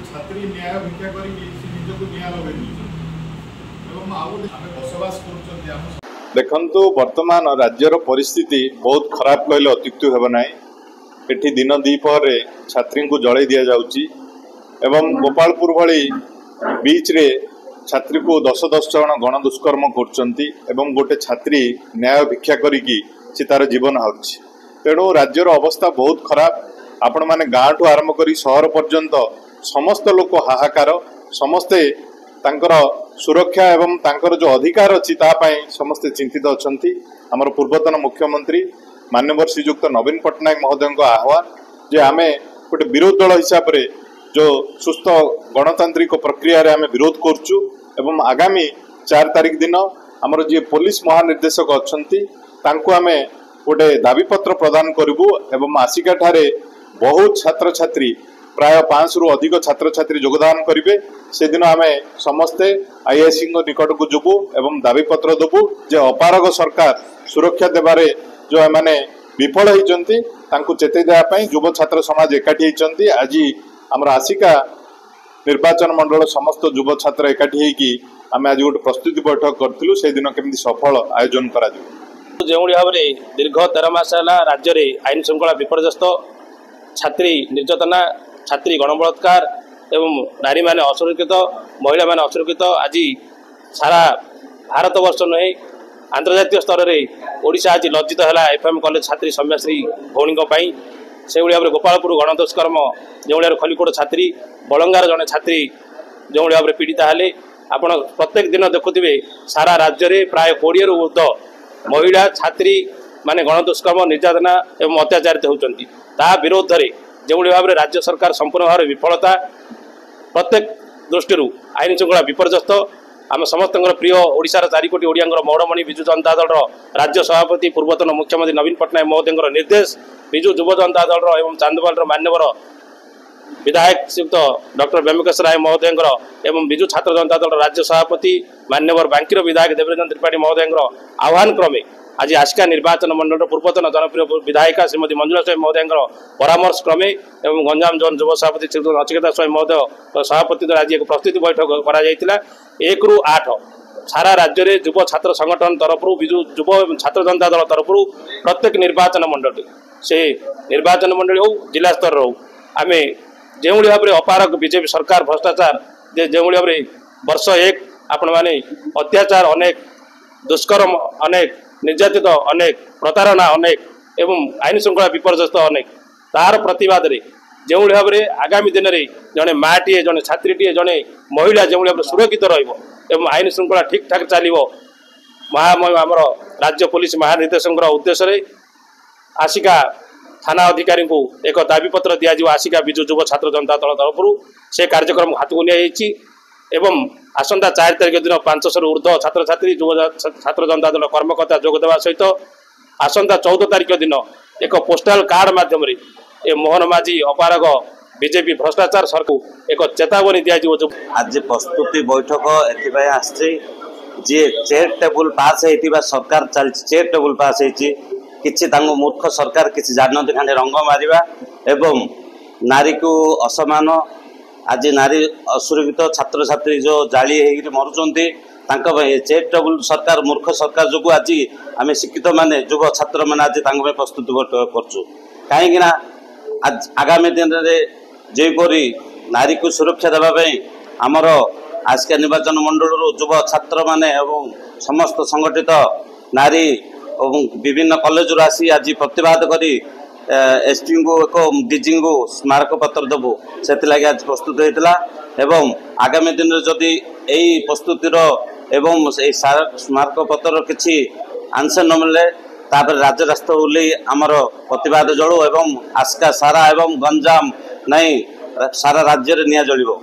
छात्री न्याय भिक्षा कर देखंतु वर्तमान राज्यर परिस्थिति बहुत खराब कहले अत्युक्ति हेब ना। एठी दिन दीपहर छात्री को जड़े दि जाउची एवं गोपालपुर भली बीच रे छात्री को 10 जन गण दुष्कर्म करचंती एवं गोटे छात्री न्याय भिक्षा करिकी से तार जीवन हारुची। तेणु राज्यर अवस्था बहुत खराब। आपण माने गाँव ठू आरंभ करी शहर पर्यंत समस्त लोक हाहाकार, समस्ते तांकर सुरक्षा एवं तांकर जो अधिकार अच्छी समस्ते चिंतित अछंती। हमर पूर्वतन मुख्यमंत्री माननीय श्रीजुक्त नवीन पट्टनायक महोदय आह्वान जे आमे गोटे विरोध दल हिसाब रे जो सुस्थ गणतांत्रिक प्रक्रिया रे आमे विरोध करचु एवं आगामी 4 तारिख दिन हमर जे पुलिस महानिर्देशक अछंती तांको आमे गोटे दाबीपत्र प्रदान करूँ एवं आसिका ठारे बहुत छात्र छात्री प्राय 500 रु अधिक छात्र छात्री योगदान करेंगे। से दिन आम समस्ते आईआईसी निकट को जीवु एवं दाबीपत्र देवु जे अपारग सरकार सुरक्षा देवारे जो मैंने विफल होती चेतई देवाई युव छात्र समाज एकाठी होती। आज आम आसिका निर्वाचन मंडल समस्त युव छात्र एकाठी होगी आम आज गोटे प्रस्तुति बैठक करूँ से दिन केमती सफल आयोजन करा जो भाव में दीर्घ 13 मास है राज्य में आईन श्रृंखला विपर्यस्त, छात्री निर्यातना, छात्री गणबलात्कार एवं नारी माने असुरक्षित, महिला माने असुरक्षित। आज सारा भारत वर्ष नुहे आंतर्जातीय स्तर में ओडिशा आज लज्जित है एफएम कॉलेज छात्री सौम्याश्री भौणी से भाव में गोपालपुर गण दुष्कर्म जो भाव खलिकोट छात्री, बलंगार जड़े छात्री जो भाव में पीड़िता हेले। आप प्रत्येक दिन देखुवे सारा राज्य में प्राय 20 रु ऊर्ध्व महिला छात्री माने गण दुष्कर्म, निर्यातना एवं अत्याचारित होती। ता विरोध में जो भाव में राज्य सरकार संपूर्ण भाव विफलता प्रत्येक दृष्टि आईन श्रृंखला विपर्यस्त। आम समस्त प्रिय ओडिशार 4 कोटी ओडिया मौड़मणि विजु जनता दल राज्य सभापति पूर्वतन मुख्यमंत्री नवीन पट्टनायक महोदय निर्देश, विजु युव जनता दल एवं चांदवाल मान्यवर विधायक श्रीयुक्त डॉक्टर व्यंकटेश राय महोदय एवं विजु छात्र जनता दल राज्य सभापति मान्यवर बांकीर विधायक देवेंद्र त्रिपाठी महोदय आह्वान क्रमे आज आसिका निर्वाचन मंडल पूर्वतन जनप्रिय विधायिका श्रीमती मंजुला स्वाई महोदय परामर्श क्रमे एवं गंजाम जोन युव सभापति श्रीयुक्त नचिकेता स्वाई महोदय सभापति आज एक प्रस्तुति बैठक कर 1 रु 8 सारा राज्य में युव छात्र संगठन तरफ विजु युव छात्र जनता दल तरफ प्रत्येक निर्वाचन मंडल से निर्वाचन मंडल हो जिला स्तर हो आम जो भाव में अपारक बीजेपी सरकार भ्रष्टाचार जो भाव में वर्ष 1 आपण मैंने अत्याचार अनेक, दुष्कर्म अनेक, निर्यातित अनेक, प्रतारणा अनेक एवं आईन श्रृंखला विपर्यस्त अनेक तार प्रतिवाद रे जो भाव में आगामी दिन में जड़े माँटे जड़े छात्रीटे जड़े महिला जो भाव में सुरक्षित एवं आईन श्रृंखला ठीक ठाक चलो महामहिम आमर राज्य पुलिस महानिर्देशक उद्देश्य आसिका थाना अधिकारी को एक दाबीपत्र दिज्व आसिका विजु युव छात्र जनता दल तरफ से कार्यक्रम हाथ को नहीं एवं आसंता 4 तारिख दिन 500 रु ऊर्ध्व छात्र छात्री युव छात्र जनता दल कर्मकर्ता जोगदेवा सहित आसंता 14 तारिख दिन एक पोस्टाल कार्ड माध्यम ए मोहन माझी अपारग बीजेपी भ्रष्टाचार सरकार एक चेतावनी दिज्व। आज प्रस्तुति बैठक एथि आसी जी चेयर टेबुल पास होता सरकार चलती चेयर टेबुल पास होती किसी मूर्ख सरकार किसी जानते खाली रंग मारिबा एवं नारी को असमान आज नारी असुरक्षित छात्र छात्री जो जाली मरुंच चेयर टेबुल सरकार मूर्ख सरकार जो आज आम शिक्षित माने युव छात्र मैंने आज प्रस्तुति करचु कहीं आज आगामी दिन में जेपरी नारी को सुरक्षा देवाई आमर आसिका निर्वाचन मंडल युव छात्र माने एवं समस्त संगठित नारी विभिन्न कॉलेज आसी आज प्रतिवाद करी एसपी को एक डीजी को स्मारक पत्र देवु से आज प्रस्तुत होता एवं आगामी दिन में जदि यही प्रस्तुतिर एवं स्मारक पत्र किसी आंसर न मिले तापर राज्य रास्ता ओल्ल आमर प्रतिवाद जलू एवं आसिका सारा एवं गंजाम नहीं सारा राज्य में निया जलिबो।